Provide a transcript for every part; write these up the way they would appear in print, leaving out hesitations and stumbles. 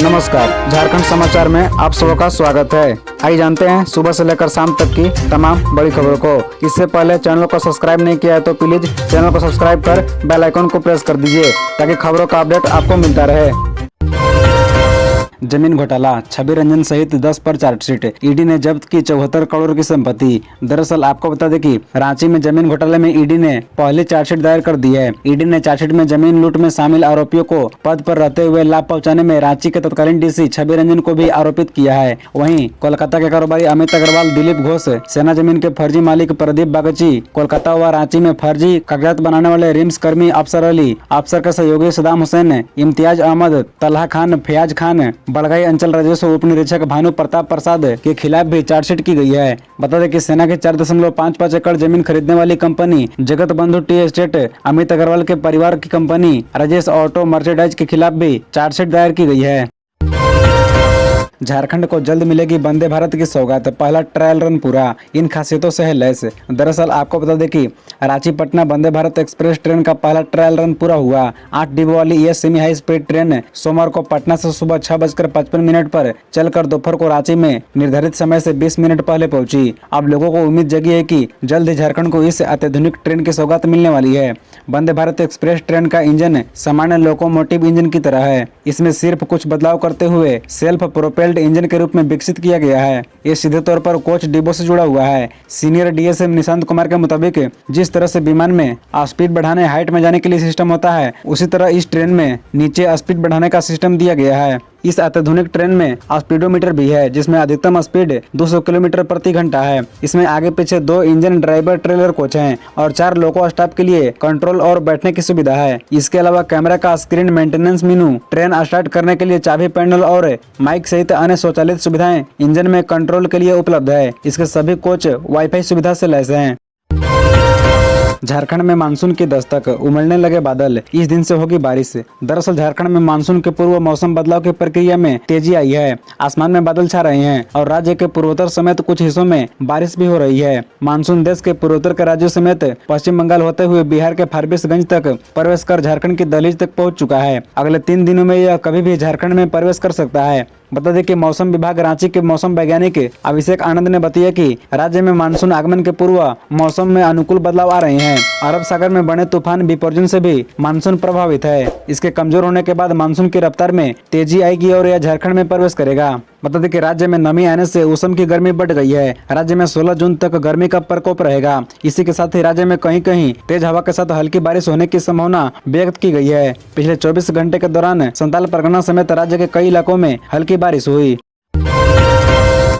नमस्कार, झारखंड समाचार में आप सबका स्वागत है। आइए जानते हैं सुबह से लेकर शाम तक की तमाम बड़ी खबरों को। इससे पहले चैनल को सब्सक्राइब नहीं किया है तो प्लीज चैनल को सब्सक्राइब कर बेल आइकन को प्रेस कर दीजिए ताकि खबरों का अपडेट आपको मिलता रहे। जमीन घोटाला, छवि रंजन सहित 10 पर चार्जशीट। ईडी ने जब्त की 74 करोड़ की संपत्ति। दरअसल आपको बता दें कि रांची में जमीन घोटाले में ईडी ने पहली चार्जशीट दायर कर दी है। ईडी ने चार्जशीट में जमीन लूट में शामिल आरोपियों को पद पर रहते हुए लाभ पहुंचाने में रांची के तत्कालीन डीसी छवि रंजन को भी आरोपित किया है। वहीं कोलकाता के कारोबारी अमित अग्रवाल, दिलीप घोष, सेना जमीन के फर्जी मालिक प्रदीप बागची, कोलकाता व रांची में फर्जी कागजात बनाने वाले रिम्स कर्मी अफसर अली, अफसर के सहयोगी सदाम हुसैन, इम्तियाज अहमद, तलहा खान, फयाज खान, बड़गाई अंचल राजस्व उप निरीक्षक भानु प्रताप प्रसाद के खिलाफ भी चार्जशीट की गई है। बता दें कि सेना के 4.55 एकड़ जमीन खरीदने वाली कंपनी जगत बंधु टी एस्टेट, अमित अग्रवाल के परिवार की कंपनी राजेश ऑटो मर्चेंडाइज के खिलाफ भी चार्जशीट दायर की गई है। झारखंड को जल्द मिलेगी वंदे भारत की सौगात, पहला ट्रायल रन पूरा, इन खासियतों से है लैस। दरअसल आपको बता दें कि रांची पटना वंदे भारत एक्सप्रेस ट्रेन का पहला ट्रायल रन पूरा हुआ। 8 डिब्बों वाली यह सेमी हाई स्पीड ट्रेन सोमवार को पटना से सुबह 6:55 पर चलकर दोपहर को रांची में निर्धारित समय से 20 मिनट पहले पहुंची। अब लोगों को उम्मीद जगी है कि जल्द ही झारखंड को इस अत्याधुनिक ट्रेन की सौगात मिलने वाली है। वंदे भारत एक्सप्रेस ट्रेन का इंजन सामान्य लोकोमोटिव इंजन की तरह है। इसमें सिर्फ कुछ बदलाव करते हुए सेल्फ प्रोपेल्ड इंजन के रूप में विकसित किया गया है। ये सीधे तौर पर कोच डिब्बों से जुड़ा हुआ है। सीनियर डीएसएम निशांत कुमार के मुताबिक जिस तरह से विमान में स्पीड बढ़ाने हाइट में जाने के लिए सिस्टम होता है, उसी तरह इस ट्रेन में नीचे स्पीड बढ़ाने का सिस्टम दिया गया है। इस अत्याधुनिक ट्रेन में स्पीडोमीटर भी है जिसमें अधिकतम स्पीड 200 किलोमीटर प्रति घंटा है। इसमें आगे पीछे 2 इंजन ड्राइवर ट्रेलर कोच हैं और 4 लोको स्टाफ के लिए कंट्रोल और बैठने की सुविधा है। इसके अलावा कैमरा का स्क्रीन, मेंटेनेंस मेनू, ट्रेन स्टार्ट करने के लिए चाबी पैनल और माइक सहित अन्य स्वचालित सुविधाएं इंजन में कंट्रोल के लिए उपलब्ध है। इसके सभी कोच वाईफाई सुविधा से लैस हैं। झारखंड में मानसून की दस्तक, उमड़ने लगे बादल, इस दिन से होगी बारिश। दरअसल झारखंड में मानसून के पूर्व मौसम बदलाव की प्रक्रिया में तेजी आई है। आसमान में बादल छा रहे हैं और राज्य के पूर्वोत्तर समेत कुछ हिस्सों में बारिश भी हो रही है। मानसून देश के पूर्वोत्तर के राज्यों समेत पश्चिम बंगाल होते हुए बिहार के फारबिसगंज तक प्रवेश कर झारखंड की दहलीज तक पहुँच चुका है। अगले 3 दिनों में यह कभी भी झारखंड में प्रवेश कर सकता है। बता दें कि मौसम विभाग रांची के मौसम वैज्ञानिक अभिषेक आनंद ने बताया कि राज्य में मानसून आगमन के पूर्व मौसम में अनुकूल बदलाव आ रहे हैं। अरब सागर में बने तूफान बिपरजोय से भी मानसून प्रभावित है। इसके कमजोर होने के बाद मानसून की रफ्तार में तेजी आएगी और यह झारखंड में प्रवेश करेगा। बता दें कि राज्य में नमी आने से मौसम की गर्मी बढ़ गई है। राज्य में 16 जून तक गर्मी का प्रकोप रहेगा। इसी के साथ ही राज्य में कहीं कहीं तेज हवा के साथ हल्की बारिश होने की संभावना व्यक्त की गई है। पिछले 24 घंटे के दौरान संताल परगना समेत राज्य के कई इलाकों में हल्की बारिश हुई।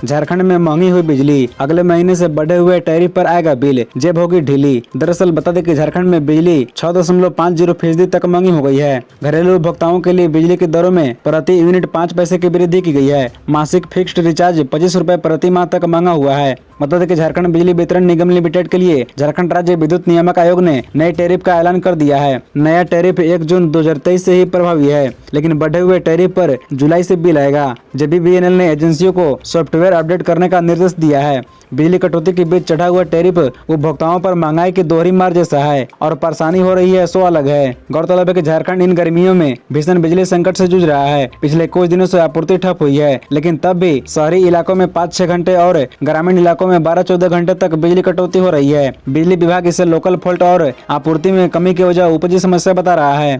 झारखंड में महंगी हुई बिजली, अगले महीने से बढ़े हुए टैरिफ पर आएगा बिल, जेब होगी ढीली। दरअसल बता दें कि झारखंड में बिजली 6.50% तक महंगी हो गई है। घरेलू उपभोक्ताओं के लिए बिजली की दरों में प्रति यूनिट 5 पैसे की वृद्धि की गई है। मासिक फिक्स्ड रिचार्ज 25 रुपए प्रति माह तक महंगा हुआ है। बता दें कि झारखंड बिजली वितरण निगम लिमिटेड के लिए झारखंड राज्य विद्युत नियामक आयोग ने नए टैरिफ का ऐलान कर दिया है। नया टैरिफ 1 जून 2023 से ही प्रभावी है, लेकिन बढ़े हुए टैरिफ पर जुलाई से बिल आएगा। JBVNL ने एजेंसियों को सॉफ्टवेयर अपडेट करने का निर्देश दिया है। बिजली कटौती के बीच चढ़ा हुआ टैरिफ उपभोक्ताओं पर महंगाई की दोहरी मार जैसा है और परेशानी हो रही है सो अलग है। गौरतलब है कि झारखंड इन गर्मियों में भीषण बिजली संकट से जूझ रहा है। पिछले कुछ दिनों से आपूर्ति ठप हुई है, लेकिन तब भी शहरी इलाकों में 5-6 घंटे और ग्रामीण इलाकों में 12-14 घंटे तक बिजली कटौती हो रही है। बिजली विभाग इसे लोकल फॉल्ट और आपूर्ति में कमी की वजह उपजी समस्या बता रहा है।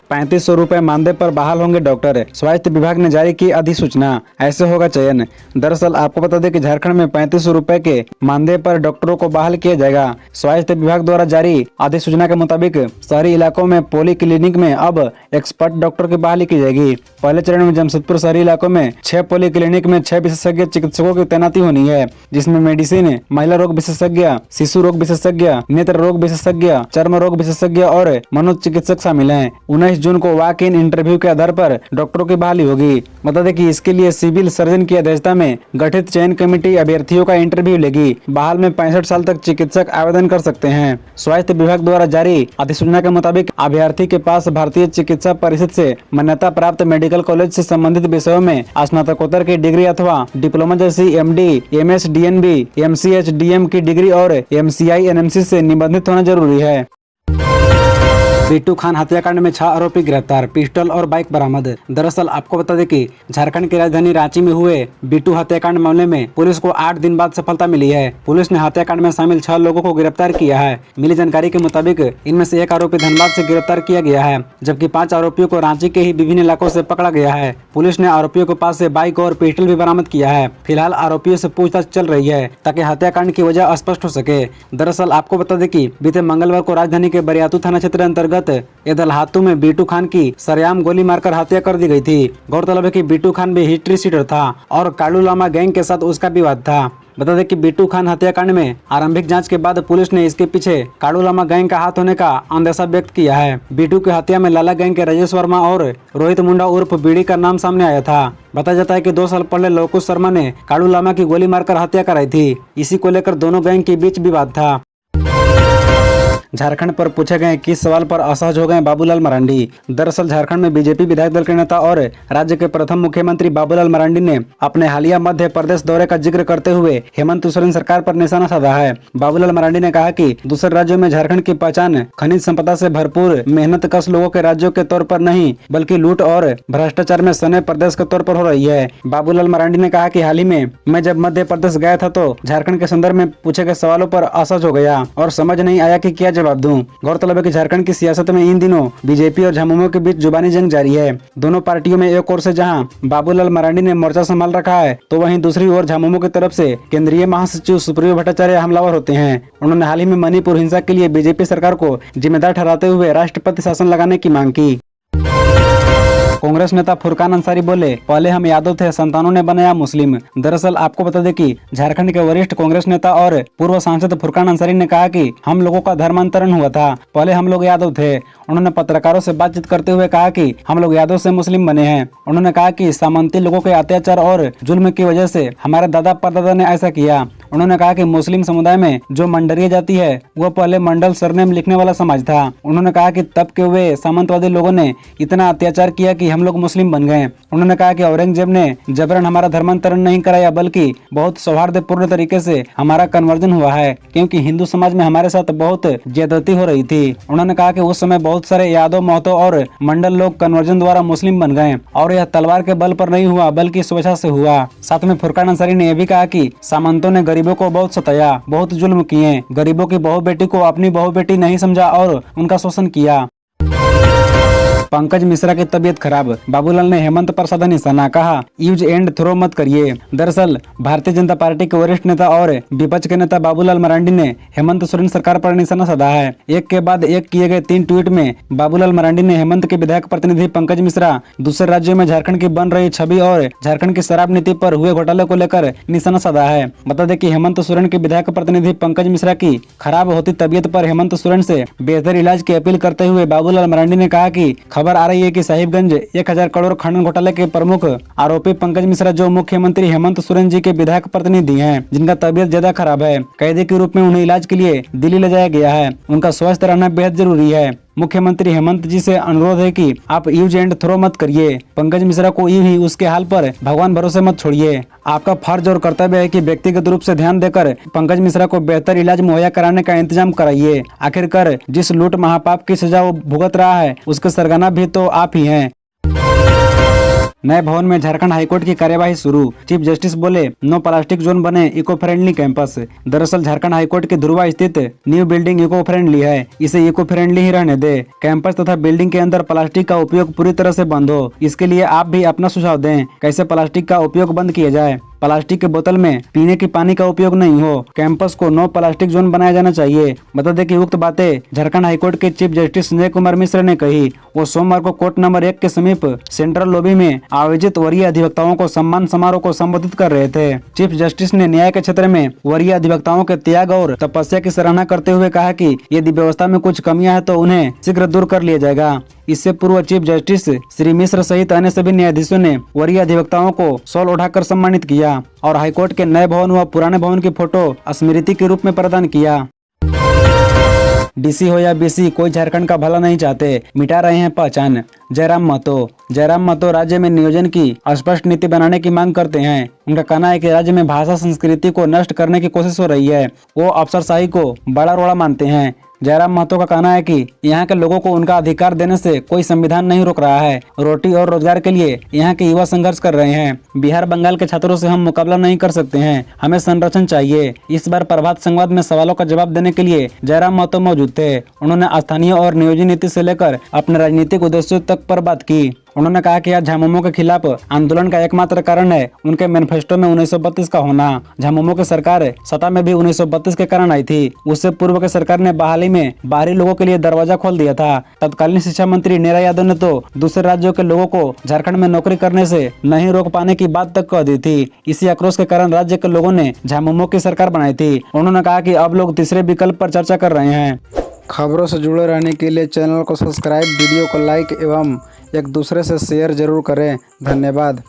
3500 रुपए मानदेय पर बहाल होंगे डॉक्टर, स्वास्थ्य विभाग ने जारी की अधिसूचना, ऐसे होगा चयन। दरअसल आपको बता दें कि झारखंड में 3500 रुपए के मानदेय पर डॉक्टरों को बहाल किया जाएगा। स्वास्थ्य विभाग द्वारा जारी अधिसूचना के मुताबिक शहरी इलाकों में पॉली क्लिनिक में अब एक्सपर्ट डॉक्टर की बहाली की जाएगी। पहले चरण में जमशेदपुर शहरी इलाकों में 6 पॉली क्लिनिक में 6 विशेषज्ञ चिकित्सकों की तैनाती होनी है, जिसमें मेडिसिन, महिला रोग विशेषज्ञ, शिशु रोग विशेषज्ञ, नेत्र रोग विशेषज्ञ, चर्म रोग विशेषज्ञ और मनोचिकित्सक शामिल हैं। 19 जून को वॉक इन इंटरव्यू के आधार पर डॉक्टरों की बहाली होगी। बता दें कि इसके लिए सिविल सर्जन की अध्यक्षता में गठित चयन कमेटी अभ्यर्थियों का इंटरव्यू लेगी। बहाल में 65 साल तक चिकित्सक आवेदन कर सकते हैं। स्वास्थ्य विभाग द्वारा जारी अधिसूचना के मुताबिक अभ्यर्थी के पास भारतीय चिकित्सा परिषद से मान्यता प्राप्त मेडिकल कॉलेज से संबंधित विषयों में स्नातकोत्तर की डिग्री अथवा डिप्लोमा जैसी MD, MS, DNB, MCH, DM की डिग्री और MCI, NMC से निबंधित होना जरूरी है। बिट्टू खान हत्याकांड में 6 आरोपी गिरफ्तार, पिस्टल और बाइक बरामद। दरअसल आपको बता दें कि झारखंड की राजधानी रांची में हुए बिट्टू हत्याकांड मामले में पुलिस को 8 दिन बाद सफलता मिली है। पुलिस ने हत्याकांड में शामिल 6 लोगों को गिरफ्तार किया है। मिली जानकारी के मुताबिक इनमें से 1 आरोपी धनबाद से गिरफ्तार किया गया है, जबकि 5 आरोपियों को रांची के ही विभिन्न इलाकों से पकड़ा गया है। पुलिस ने आरोपियों के पास से बाइक और पिस्टल भी बरामद किया है। फिलहाल आरोपियों से पूछताछ चल रही है ताकि हत्याकांड की वजह स्पष्ट हो सके। दरअसल आपको बता दें कि बीते मंगलवार को राजधानी के बरियातू थाना क्षेत्र अंतर्गत एदलहातू में बिट्टू खान की सरेआम गोली मारकर हत्या कर दी गई थी। गौरतलब है कि बिट्टू खान भी हिस्ट्री शीटर था और कालू लामा गैंग के साथ उसका विवाद था। बता दें कि बिट्टू खान हत्याकांड में आरंभिक जांच के बाद पुलिस ने इसके पीछे कालू लामा गैंग का हाथ होने का अंदेशा व्यक्त किया है। बिट्टू की हत्या में लाला गैंग के राजेश वर्मा और रोहित मुंडा उर्फ बीड़ी का नाम सामने आया था। बताया जाता है कि 2 साल पहले लोकुश शर्मा ने कालू लामा की गोली मारकर हत्या कराई थी। इसी को लेकर दोनों गैंग के बीच विवाद था। झारखंड पर पूछे गए किस सवाल पर असहज हो गए बाबूलाल मरांडी। दरअसल झारखंड में बीजेपी विधायक दल के नेता और राज्य के प्रथम मुख्यमंत्री बाबूलाल मरांडी ने अपने हालिया मध्य प्रदेश दौरे का जिक्र करते हुए हेमंत सोरेन सरकार पर निशाना साधा है। बाबूलाल मरांडी ने कहा कि दूसरे राज्यों में झारखंड की पहचान खनिज संपदा से भरपूर मेहनतकश लोगों के राज्यों के तौर पर नहीं बल्कि लूट और भ्रष्टाचार में सने प्रदेश के तौर पर हो रही है। बाबूलाल मरांडी ने कहा कि हाल ही में मैं जब मध्य प्रदेश गया था तो झारखंड के संदर्भ में पूछे गए सवालों पर असहज हो गया और समझ नहीं आया कि क्या जवाब दूं। गौरतलब है कि झारखंड की सियासत में इन दिनों बीजेपी और झामुमो के बीच जुबानी जंग जारी है। दोनों पार्टियों में एक ओर से जहां बाबूलाल मरांडी ने मोर्चा संभाल रखा है तो वहीं दूसरी ओर झामुमो की तरफ से केंद्रीय महासचिव सुप्रियो भट्टाचार्य हमलावर होते हैं। उन्होंने हाल ही में मणिपुर हिंसा के लिए बीजेपी सरकार को जिम्मेदार ठहराते हुए राष्ट्रपति शासन लगाने की मांग की। कांग्रेस नेता फुरकान अंसारी बोले, पहले हम यादव थे, संतानों ने बनाया मुस्लिम। दरअसल आपको बता दें कि झारखंड के वरिष्ठ कांग्रेस नेता और पूर्व सांसद फुरकान अंसारी ने कहा कि हम लोगों का धर्मांतरण हुआ था, पहले हम लोग यादव थे। उन्होंने पत्रकारों से बातचीत करते हुए कहा कि हम लोग यादव से मुस्लिम बने हैं। उन्होंने कहा कि सामंती लोगों के अत्याचार और जुल्म की वजह से हमारे दादा परदादा ने ऐसा किया। उन्होंने कहा कि मुस्लिम समुदाय में जो मंडरीय जाति है वह पहले मंडल सरनेम लिखने वाला समाज था। उन्होंने कहा कि तब के वे सामंतवादी लोगों ने इतना अत्याचार किया कि हम लोग मुस्लिम बन गए। उन्होंने कहा कि औरंगजेब ने जबरन हमारा धर्मांतरण नहीं कराया बल्कि बहुत सौहार्दपूर्ण तरीके से हमारा कन्वर्जन हुआ है, क्योंकि हिंदू समाज में हमारे साथ बहुत ज्यादती हो रही थी। उन्होंने कहा कि उस समय बहुत सारे यादव, महतो और मंडल लोग कन्वर्जन द्वारा मुस्लिम बन गए और यह तलवार के बल पर नहीं हुआ बल्कि स्वेच्छा से हुआ। साथ में फुरकान अंसारी ने यह भी कहा कि सामंतों ने गरीबों को बहुत सताया, बहुत जुल्म किए, गरीबों की बहू बेटी को अपनी बहू बेटी नहीं समझा और उनका शोषण किया। पंकज मिश्रा की तबीयत खराब, बाबूलाल ने हेमंत पर साधा निशाना, कहा यूज एंड थ्रो मत करिए। दरअसल भारतीय जनता पार्टी के वरिष्ठ नेता और विपक्ष के नेता बाबूलाल मरांडी ने हेमंत सोरेन सरकार पर निशाना साधा है। एक के बाद एक किए गए 3 ट्वीट में बाबूलाल मरांडी ने हेमंत के विधायक प्रतिनिधि पंकज मिश्रा, दूसरे राज्यों में झारखंड की बन रही छवि और झारखंड की शराब नीति पर हुए घोटाले को लेकर निशाना साधा है। बता दें कि हेमंत सोरेन के विधायक प्रतिनिधि पंकज मिश्रा की खराब होती तबीयत पर हेमंत सोरेन से बेहतर इलाज की अपील करते हुए बाबूलाल मरांडी ने कहा कि खबर आ रही है कि साहिबगंज 1000 करोड़ खनन घोटाले के प्रमुख आरोपी पंकज मिश्रा, जो मुख्यमंत्री हेमंत सोरेन जी के विधायक प्रतिनिधि हैं, जिनका तबीयत ज्यादा खराब है, कैदी के रूप में उन्हें इलाज के लिए दिल्ली ले जाया गया है। उनका स्वस्थ रहना बेहद जरूरी है। मुख्यमंत्री हेमंत जी से अनुरोध है कि आप यूज एंड थ्रो मत करिए। पंकज मिश्रा को यूं ही उसके हाल पर भगवान भरोसे मत छोड़िए। आपका फर्ज और कर्तव्य है कि व्यक्तिगत रूप से ध्यान देकर पंकज मिश्रा को बेहतर इलाज मुहैया कराने का इंतजाम कराइए। आखिरकार जिस लूट महापाप की सजा वो भुगत रहा है उसके सरगना भी तो आप ही हैं। नए भवन में झारखंड हाईकोर्ट की कार्यवाही शुरू, चीफ जस्टिस बोले नो प्लास्टिक जोन बने, इको फ्रेंडली कैंपस। दरअसल झारखंड हाईकोर्ट के धुरवा स्थित न्यू बिल्डिंग इको फ्रेंडली है, इसे इको फ्रेंडली ही रहने दे। कैंपस तथा बिल्डिंग के अंदर प्लास्टिक का उपयोग पूरी तरह से बंद हो, इसके लिए आप भी अपना सुझाव दें कैसे प्लास्टिक का उपयोग बंद किया जाए। प्लास्टिक के बोतल में पीने की पानी का उपयोग नहीं हो। कैंपस को नो प्लास्टिक जोन बनाया जाना चाहिए। बता दें कि उक्त बातें झारखंड हाईकोर्ट के चीफ जस्टिस संजय कुमार मिश्र ने कही। वो सोमवार को कोर्ट नंबर 1 के समीप सेंट्रल लॉबी में आयोजित वरीय अधिवक्ताओं को सम्मान समारोह को संबोधित कर रहे थे। चीफ जस्टिस ने न्याय के क्षेत्र में वरीय अधिवक्ताओं के त्याग और तपस्या की सराहना करते हुए कहा कि यदि व्यवस्था में कुछ कमियां हैं तो उन्हें शीघ्र दूर कर लिया जाएगा। इससे पूर्व चीफ जस्टिस श्री मिश्र सहित अन्य सभी न्यायाधीशों ने वरीय अधिवक्ताओं को शॉल उठाकर सम्मानित किया और हाईकोर्ट के नए भवन व पुराने भवन की फोटो स्मृति के रूप में प्रदान किया। डीसी हो या बीसी, कोई झारखंड का भला नहीं चाहते, मिटा रहे हैं पहचान। जयराम महतो राज्य में नियोजन की स्पष्ट नीति बनाने की मांग करते हैं। उनका कहना है कि राज्य में भाषा संस्कृति को नष्ट करने की कोशिश हो रही है। वो अफसरशाही को बड़ा रोड़ा मानते हैं। जयराम महतो का कहना है कि यहाँ के लोगों को उनका अधिकार देने से कोई संविधान नहीं रोक रहा है। रोटी और रोजगार के लिए यहाँ के युवा संघर्ष कर रहे हैं। बिहार बंगाल के छात्रों से हम मुकाबला नहीं कर सकते हैं, हमें संरक्षण चाहिए। इस बार प्रभात संवाद में सवालों का जवाब देने के लिए जयराम महतो मौजूद थे। उन्होंने स्थानीय और नियोजित नीति से लेकर अपने राजनीतिक उद्देश्यों तक पर बात की। उन्होंने कहा कि आज झामुमो के खिलाफ आंदोलन का एकमात्र कारण है उनके मैनिफेस्टो में 1932 का होना। झामुमो की सरकार सत्ता में भी 1932 के कारण आई थी। उससे पूर्व की सरकार ने बहाली में बाहरी लोगों के लिए दरवाजा खोल दिया था। तत्कालीन शिक्षा मंत्री नेरा यादव ने तो दूसरे राज्यों के लोगों को झारखंड में नौकरी करने से नहीं रोक पाने की बात तक कह दी थी। इसी आक्रोश के कारण राज्य के लोगों ने झामुमो की सरकार बनाई थी। उन्होंने कहा कि अब लोग तीसरे विकल्प पर चर्चा कर रहे हैं। खबरों से जुड़े रहने के लिए चैनल को सब्सक्राइब, वीडियो को लाइक एवं एक दूसरे से शेयर जरूर करें। धन्यवाद।